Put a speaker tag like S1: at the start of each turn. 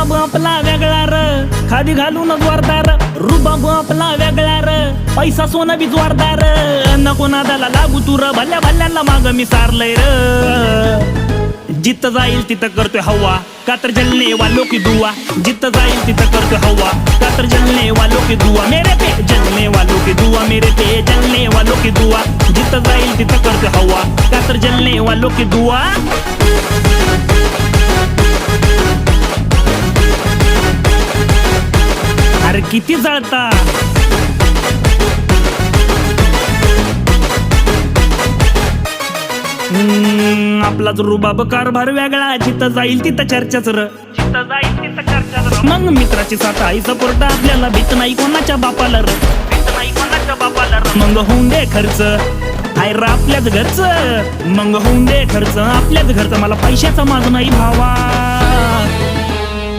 S1: रुबाब आपला वेगळा र, खादी घालून जोरदार. रुबाब आपला वेगळा र, पैसा सोनं बी जोरदार. नको नादाला लागू तू र, भल्या भल्यांना माग मी सारलंय र. जिथं जाईल तिथं करतोय हवा, का तर जलने वालों की दुआ. जिथं जाईल तिथं करतोय हवा, का तर जलने वालों की दुआ. मेरे पे जलने वालों की दुआ, मेरे पे जलने वालों की दुआ. जिथं जाईल तिथं करतोय हवा, का तर जलने वालों की दुआ. अरे किती जळता. आपलाच रुबाब कारभार वेगळा, जिथं जाईल तिथं चर्चाच र, जिथं जाईल तिथं चर्चाच र. मग मित्राची साथ आई सपोर्ट, आपल्याला भीत नाही कोणाच्या बापाला र, भीत नाही कोणाच्या बापाला र. मग होऊन दे खर्च आय र आपल्याच घरचं, मग होऊन दे खर्च आपल्याच घरचं. मला पैशाचा माग नाही भावा.